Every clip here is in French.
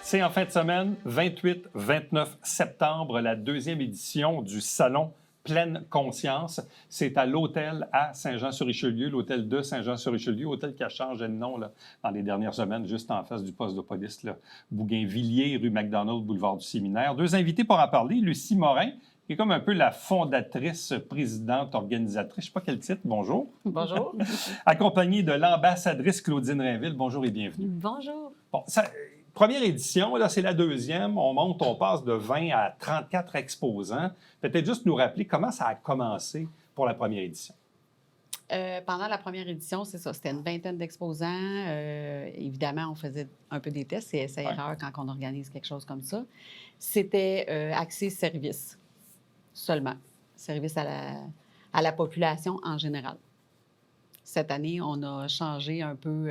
C'est en fin de semaine, 28-29 septembre, la deuxième édition du Salon Pleine Conscience. C'est à l'hôtel à Saint-Jean-sur-Richelieu, l'hôtel de Saint-Jean-sur-Richelieu, hôtel qui a changé de nom là, dans les dernières semaines, juste en face du poste de police, là, Bougainvilliers, rue McDonald, boulevard du Séminaire. Deux invités pour en parler, Lucie Morin, qui est comme un peu la fondatrice, présidente, organisatrice, je ne sais pas quel titre, bonjour. Bonjour. Accompagnée de l'ambassadrice Claudine Rainville, bonjour et bienvenue. Bonjour. Bon, première édition, là, c'est la deuxième. On passe de 20 à 34 exposants. Peut-être juste nous rappeler comment ça a commencé pour la première édition. Pendant la première édition, c'est ça, c'était une vingtaine d'exposants. Évidemment, on faisait un peu des tests, c'est essai-erreur quand on organise quelque chose comme ça. C'était axé service seulement, service à la population en général. Cette année, on a changé un peu,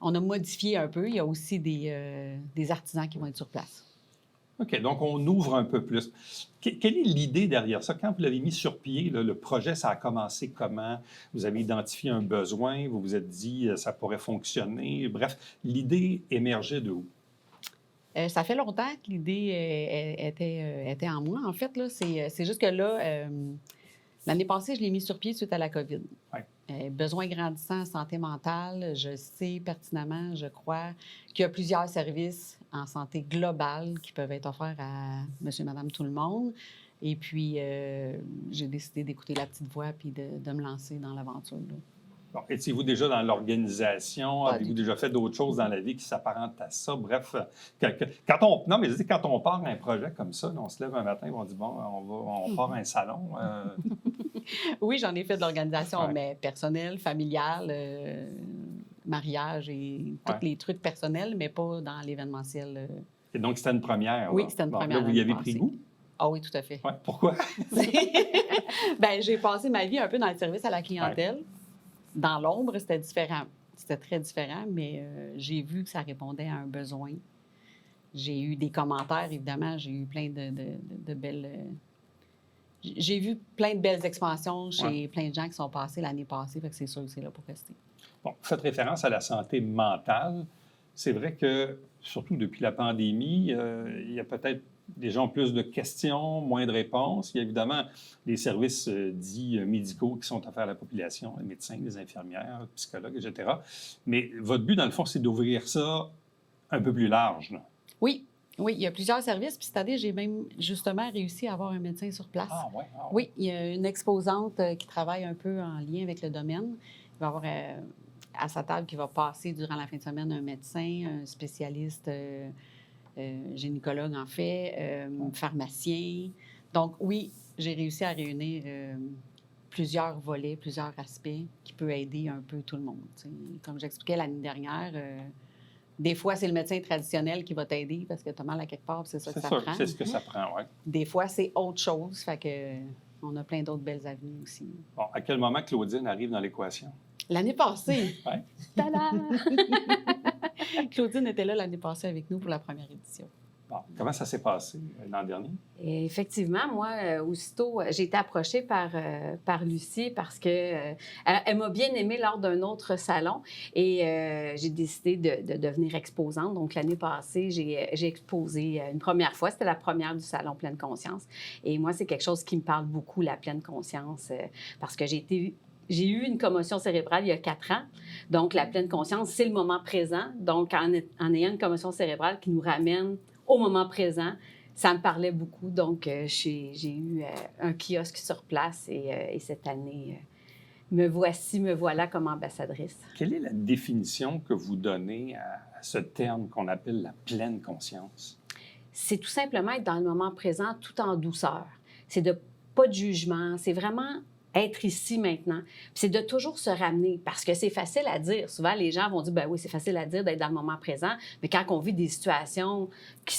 on a modifié un peu. Il y a aussi des artisans qui vont être sur place. OK, donc on ouvre un peu plus. Quelle est l'idée derrière ça? Quand vous l'avez mis sur pied, là, le projet, ça a commencé comment? Vous avez identifié un besoin, vous vous êtes dit ça pourrait fonctionner. Bref, l'idée émergeait de où? Ça fait longtemps que l'idée était en moi, en fait. Là. C'est juste que là, l'année passée, je l'ai mis sur pied suite à la COVID. Ouais. Besoin grandissant en santé mentale, je sais pertinemment, je crois, qu'il y a plusieurs services en santé globale qui peuvent être offerts à monsieur, madame, tout le monde. Et puis, j'ai décidé d'écouter la petite voix puis de me lancer dans l'aventure. Là. Bon, étiez-vous déjà dans l'organisation? Avez-vous déjà fait d'autres choses dans la vie qui s'apparentent à ça? Bref, non, mais je dis, quand on part un projet comme ça, on se lève un matin et on dit, bon, on part un salon. Oui, j'en ai fait de l'organisation, mais personnelle, familiale, mariage et tous les trucs personnels, mais pas dans l'événementiel. Et donc, c'était une première. Oui, là. c'était une Bon, première. Là, vous y avez pris goût? Ah oui, tout à fait. Ouais. Pourquoi? Bien, j'ai passé ma vie un peu dans le service à la clientèle. Dans l'ombre, c'était différent. C'était très différent, mais j'ai vu que ça répondait à un besoin. J'ai eu des commentaires, évidemment. J'ai eu plein de belles... J'ai vu plein de belles expansions chez plein de gens qui sont passés l'année passée. Fait que c'est sûr que c'est là pour rester. Bon, vous faites référence à la santé mentale. C'est vrai que, surtout depuis la pandémie, il y a peut-être des gens plus de questions, moins de réponses. Il y a évidemment les services dits médicaux qui sont offerts à la population, les médecins, les infirmières, les psychologues, etc. Mais votre but, dans le fond, c'est d'ouvrir ça un peu plus large. Là. Oui, il y a plusieurs services. Puis cette année, j'ai même justement réussi à avoir un médecin sur place. Ah ouais. Oui, il y a une exposante qui travaille un peu en lien avec le domaine. Il va y avoir à sa table qui va passer durant la fin de semaine un médecin, un spécialiste gynécologue en fait, pharmacien. Donc oui, j'ai réussi à réunir plusieurs volets, plusieurs aspects qui peuvent aider un peu tout le monde. T'sais. Comme j'expliquais l'année dernière, des fois, c'est le médecin traditionnel qui va t'aider parce que tu as mal à quelque part, c'est ça que ça prend. C'est ce que ça prend, oui. Des fois, c'est autre chose, fait que on a plein d'autres belles avenues aussi. Bon, à quel moment Claudine arrive dans l'équation? L'année passée. Oui. Tada! Claudine était là l'année passée avec nous pour la première édition. Bon, comment ça s'est passé l'an dernier? Et effectivement, moi, aussitôt, j'ai été approchée par Lucie parce que elle m'a bien aimée lors d'un autre salon et j'ai décidé de devenir exposante. Donc, l'année passée, j'ai exposé une première fois. C'était la première du Salon Pleine Conscience. Et moi, c'est quelque chose qui me parle beaucoup, la pleine conscience, parce que j'ai eu une commotion cérébrale il y a 4 ans. Donc, la pleine conscience, c'est le moment présent. Donc, en ayant une commotion cérébrale qui nous ramène au moment présent, ça me parlait beaucoup. Donc, j'ai eu un kiosque sur place et cette année, me voilà comme ambassadrice. Quelle est la définition que vous donnez à ce terme qu'on appelle la pleine conscience? C'est tout simplement être dans le moment présent tout en douceur. C'est pas de jugement. C'est vraiment être ici maintenant. Puis c'est de toujours se ramener parce que c'est facile à dire. Souvent, les gens vont dire, ben oui, c'est facile à dire d'être dans le moment présent, mais quand on vit des situations qui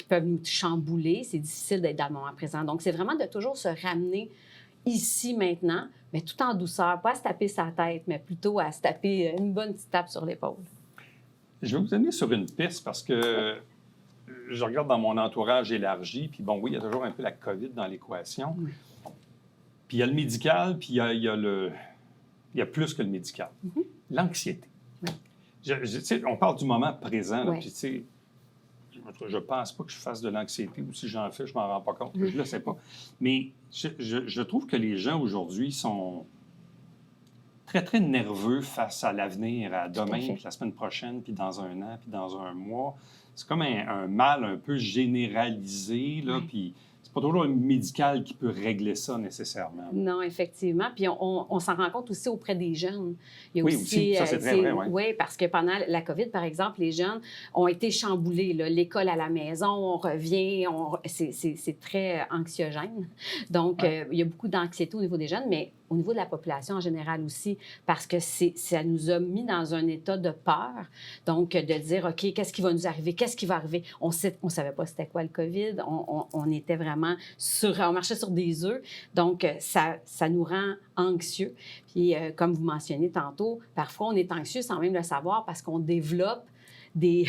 peuvent nous chambouler, c'est difficile d'être dans le moment présent. Donc, c'est vraiment de toujours se ramener ici maintenant, mais tout en douceur, pas à se taper sa tête, mais plutôt à se taper une bonne petite tape sur l'épaule. Je vais vous amener sur une piste parce que je regarde dans mon entourage élargi, puis bon, oui, il y a toujours un peu la COVID dans l'équation. Oui. Puis il y a le médical, puis il y a plus que le médical. L'anxiété. Oui. Tu sais, on parle du moment présent, là, Ouais. puis tu sais, je pense pas que je fasse de l'anxiété ou si j'en fais, je m'en rends pas compte. Je le sais pas. Mais je trouve que les gens aujourd'hui sont très, très nerveux face à l'avenir, à à demain, fait. puis la semaine prochaine, puis dans un an, puis dans un mois. C'est comme un mal un peu généralisé, là, Ouais. puis c'est pas toujours le médical qui peut régler ça nécessairement. Non, effectivement. Puis on s'en rend compte aussi auprès des jeunes. Il y a Oui, aussi. Ça, c'est très vrai, oui. Oui, parce que pendant la COVID, par exemple, les jeunes ont été chamboulés. Là. L'école à la maison, on revient, c'est très anxiogène. Donc, Ouais. il y a beaucoup d'anxiété au niveau des jeunes, mais au niveau de la population en général aussi, parce que ça nous a mis dans un état de peur. Donc, de dire, OK, qu'est-ce qui va nous arriver? Qu'est-ce qui va arriver? On ne savait pas c'était quoi le COVID. On était vraiment on marchait sur des œufs. Donc, ça nous rend anxieux. Puis, comme vous mentionnez tantôt, parfois, on est anxieux sans même le savoir parce qu'on développe des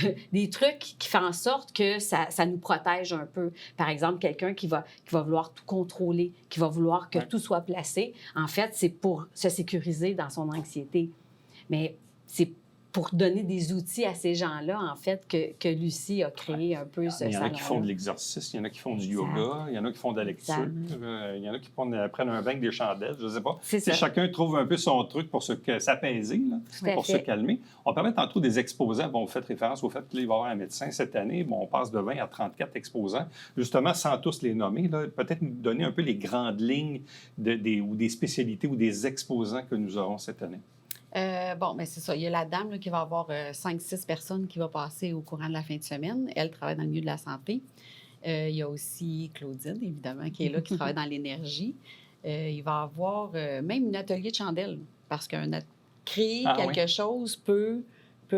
trucs qui font en sorte que ça nous protège un peu. Par exemple, quelqu'un qui va vouloir tout contrôler, qui va vouloir que Ouais. tout soit placé. En fait, c'est pour se sécuriser dans son anxiété. Mais c'est pour donner des outils à ces gens-là, en fait, que Lucie a créé un peu ce Il y en a qui font de salon-là. l'exercice, il y en a qui font du Exact. yoga, il y en a qui font de la lecture, Exact. il y en a qui prennent un bain avec des chandelles, je ne sais pas. C'est Tu sais, ça. chacun trouve un peu son truc pour s'apaiser, là, Tout à pour se fait. calmer. On parlait tantôt des exposants. Bon, vous faites référence au fait qu'il va y avoir un médecin cette année. Bon, on passe de 20 à 34 exposants. Justement, sans tous les nommer, là, peut-être nous donner un peu les grandes lignes ou des spécialités ou des exposants que nous aurons cette année. Bon, mais c'est ça. Il y a la dame là, qui va avoir 5-6 personnes qui va passer au courant de la fin de semaine. Elle travaille dans le milieu de la santé. Il y a aussi Claudine, évidemment, qui est là, qui travaille dans l'énergie. Il va avoir même un atelier de chandelle, parce créer Ah, quelque chose peut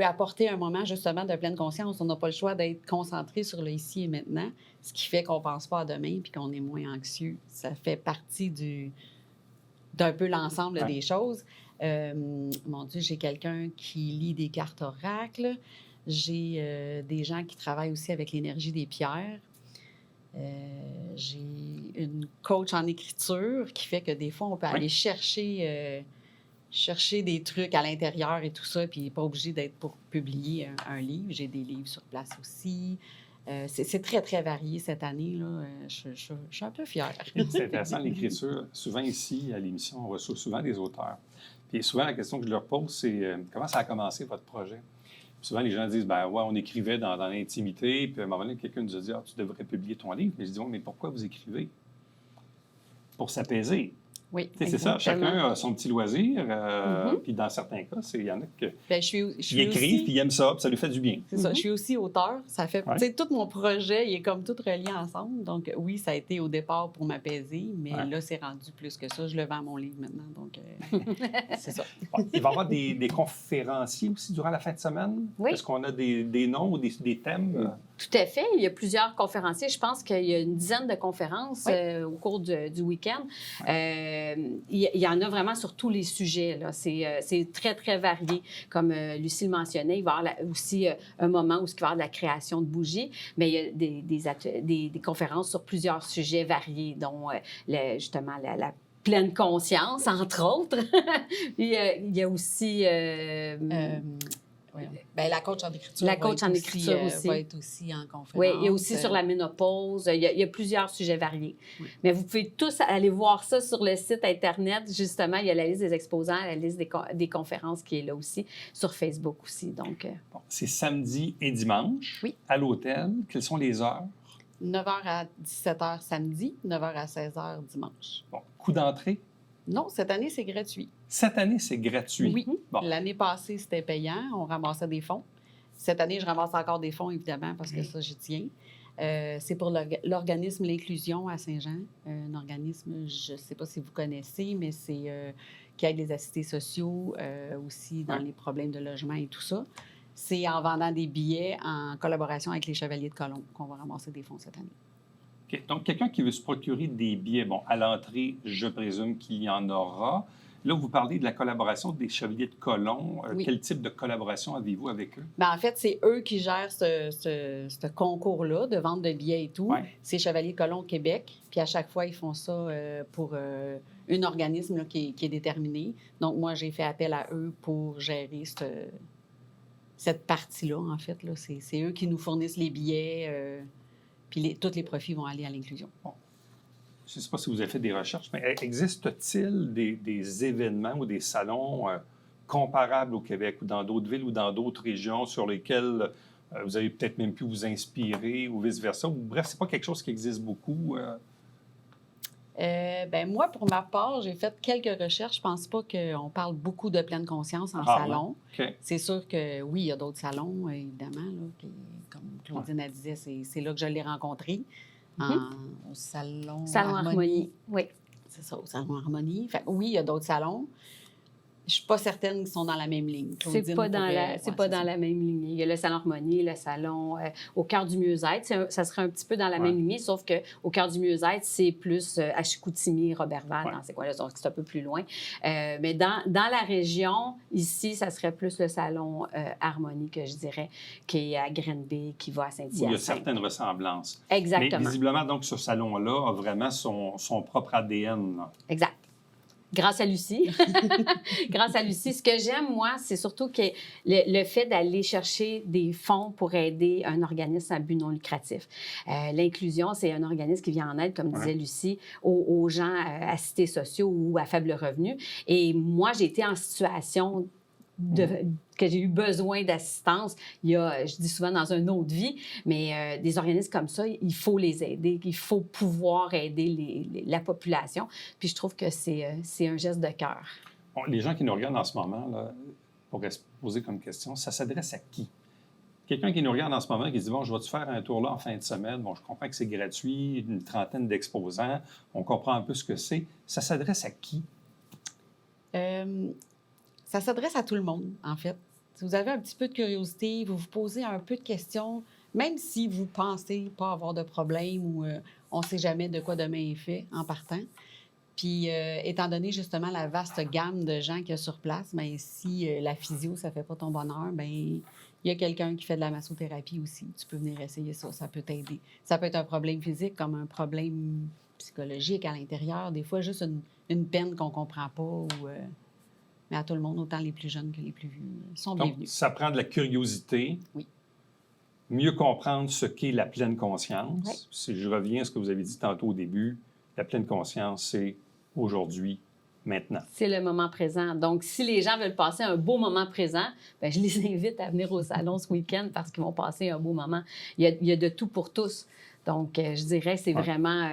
apporter un moment justement de pleine conscience. On n'a pas le choix d'être concentré sur le ici et maintenant, ce qui fait qu'on ne pense pas à demain puis qu'on est moins anxieux. Ça fait partie d'un peu l'ensemble Ouais. des choses. Mon Dieu, j'ai quelqu'un qui lit des cartes oracles. J'ai des gens qui travaillent aussi avec l'énergie des pierres. J'ai une coach en écriture qui fait que des fois, on peut Oui. aller chercher des trucs à l'intérieur et tout ça, puis pas obligé d'être pour publier un livre. J'ai des livres sur place aussi. C'est très, très varié cette année. Là. Je suis un peu fière. C'est intéressant, l'écriture. Souvent ici, à l'émission, on reçoit souvent des auteurs. Puis souvent, la question que je leur pose, c'est comment ça a commencé votre projet? Puis souvent, les gens disent, ben ouais, on écrivait dans l'intimité, puis à un moment donné, quelqu'un nous a dit, ah, tu devrais publier ton livre. Mais je dis, ouais, mais pourquoi vous écrivez? Pour s'apaiser. Oui, Tu sais, c'est ça, Exactement. chacun a son petit loisir. Mhm. Puis dans certains cas, il y en a qui Bien, je suis écrivent, aussi... puis ils aiment ça, puis ça lui fait du bien. C'est ça, je suis aussi auteur. Ça fait, Ouais. tu sais, tout mon projet, il est comme tout relié ensemble. Donc, oui, ça a été au départ pour m'apaiser, mais Ouais. là, c'est rendu plus que ça. Je le vends mon livre maintenant, donc c'est ça. Bon, il va y avoir des conférenciers aussi durant la fin de semaine. Oui. Est-ce qu'on a des noms ou des thèmes? Tout à fait. Il y a plusieurs conférenciers. Je pense qu'il y a une dizaine de conférences Oui. au cours du week-end. Il y en a vraiment sur tous les sujets. Là. C'est très, très varié. Comme Lucie le mentionnait, il va y avoir aussi un moment où il va y avoir de la création de bougies, mais il y a des conférences sur plusieurs sujets variés, dont justement la pleine conscience, entre autres. Il y a aussi... Voyons. Ben, la coach en écriture. La coach en écriture aussi. va être aussi en conférence. Oui, il y a aussi sur la ménopause. Il y a plusieurs sujets variés. Oui. Mais vous pouvez tous aller voir ça sur le site Internet. Justement, il y a la liste des exposants, la liste des conférences qui est là aussi, sur Facebook aussi. Donc, Bon, c'est samedi et dimanche Oui. à l'hôtel. Quelles sont les heures? 9h à 17h samedi, 9h à 16h dimanche. Bon, coût d'entrée? Non, cette année, c'est gratuit. Cette année, c'est gratuit. Oui. Bon. L'année passée, c'était payant. On ramassait des fonds. Cette année, je ramasse encore des fonds, évidemment, parce que ça, j'y tiens. C'est pour l'organisme L'Inclusion à Saint-Jean. Un organisme, je ne sais pas si vous connaissez, mais c'est qui aide les assistés sociaux aussi dans les problèmes de logement et tout ça. C'est en vendant des billets en collaboration avec les Chevaliers de Colomb qu'on va ramasser des fonds cette année. OK. Donc, quelqu'un qui veut se procurer des billets, bon, à l'entrée, je présume qu'il y en aura. Là, vous parlez de la collaboration des Chevaliers de Colomb. Oui. Quel type de collaboration avez-vous avec eux? Bien, en fait, c'est eux qui gèrent ce concours-là de vente de billets et tout. Ouais. C'est Chevaliers de Colomb Québec. Puis à chaque fois, ils font ça pour un organisme là, qui est déterminé. Donc, moi, j'ai fait appel à eux pour gérer cette partie-là, en fait. Là, c'est eux qui nous fournissent les billets, puis tous les profits vont aller à l'inclusion. Je ne sais pas si vous avez fait des recherches, mais existe-t-il des événements ou des salons comparables au Québec ou dans d'autres villes ou dans d'autres régions sur lesquels vous avez peut-être même pu vous inspirer ou vice-versa? Ou, bref, ce n'est pas quelque chose qui existe beaucoup. Ben moi, pour ma part, j'ai fait quelques recherches. Je pense pas qu'on parle beaucoup de pleine conscience en Rarement. salon. OK. C'est sûr que oui, il y a d'autres salons, évidemment. Là, comme Claudine elle disait, c'est là que je l'ai rencontré, au salon Harmonie. Oui. C'est ça, au salon Harmonie. Fait, oui, il y a d'autres salons. Je suis pas certaine qu'ils sont dans la même ligne. C'est pas dans la même lignée. Il y a le salon Harmonie, le salon au cœur du mieux-être. Ça serait un petit peu dans la même lignée, sauf qu'au cœur du mieux-être, c'est plus à Chicoutimi, Roberval, dans ces coins-là, donc c'est un peu plus loin. Mais dans la région, ici, ça serait plus le salon Harmonie, que je dirais, qui est à Grenby, qui va à Saint-Hyacinthe. Il y a certaines ressemblances. Exactement. Mais visiblement, donc, ce salon-là a vraiment son propre ADN. Là. Exact. Grâce à Lucie. Grâce à Lucie. Ce que j'aime, moi, c'est surtout que le fait d'aller chercher des fonds pour aider un organisme à but non lucratif. L'inclusion, c'est un organisme qui vient en aide, comme disait Lucie, aux gens assistés sociaux ou à faible revenu. Et moi, j'ai été en situation que j'ai eu besoin d'assistance, je dis souvent dans une autre vie, mais des organismes comme ça, il faut les aider, il faut pouvoir aider la population. Puis je trouve que c'est un geste de cœur. Bon, les gens qui nous regardent en ce moment, là, pourraient se poser comme question, ça s'adresse à qui? Quelqu'un qui nous regarde en ce moment qui se dit, bon, je vais-tu faire un tour là en fin de semaine? Bon, je comprends que c'est gratuit, une trentaine d'exposants, on comprend un peu ce que c'est. Ça s'adresse à qui? Ça s'adresse à tout le monde, en fait. Si vous avez un petit peu de curiosité, vous vous posez un peu de questions, même si vous pensez pas avoir de problème ou on ne sait jamais de quoi demain est fait en partant. Puis, étant donné justement la vaste gamme de gens qu'il y a sur place, bien, si la physio, ça ne fait pas ton bonheur, bien, il y a quelqu'un qui fait de la massothérapie aussi. Tu peux venir essayer ça, ça peut t'aider. Ça peut être un problème physique comme un problème psychologique à l'intérieur. Des fois, juste une peine qu'on ne comprend pas ou... mais à tout le monde, autant les plus jeunes que les plus vieux, sont Donc, bienvenus. ça prend de la curiosité. Oui. Mieux comprendre ce qu'est la pleine conscience. Oui. Si je reviens à ce que vous avez dit tantôt au début, la pleine conscience, c'est aujourd'hui, maintenant. C'est le moment présent. Donc, si les gens veulent passer un beau moment présent, bien, je les invite à venir au salon ce week-end parce qu'ils vont passer un beau moment. Il y a de tout pour tous. Donc, je dirais que c'est vraiment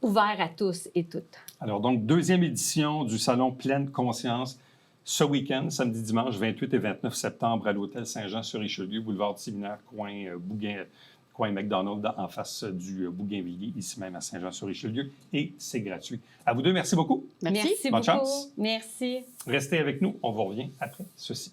ouvert à tous et toutes. Alors, donc, deuxième édition du Salon Pleine Conscience ce week-end, samedi, dimanche, 28 et 29 septembre, à l'Hôtel Saint-Jean-sur-Richelieu, boulevard du Séminaire, coin McDonald, en face du Bougainvilliers, ici même à Saint-Jean-sur-Richelieu. Et c'est gratuit. À vous deux, merci beaucoup. Merci. Merci Bonne beaucoup. chance. Merci. Restez avec nous, on vous revient après ceci.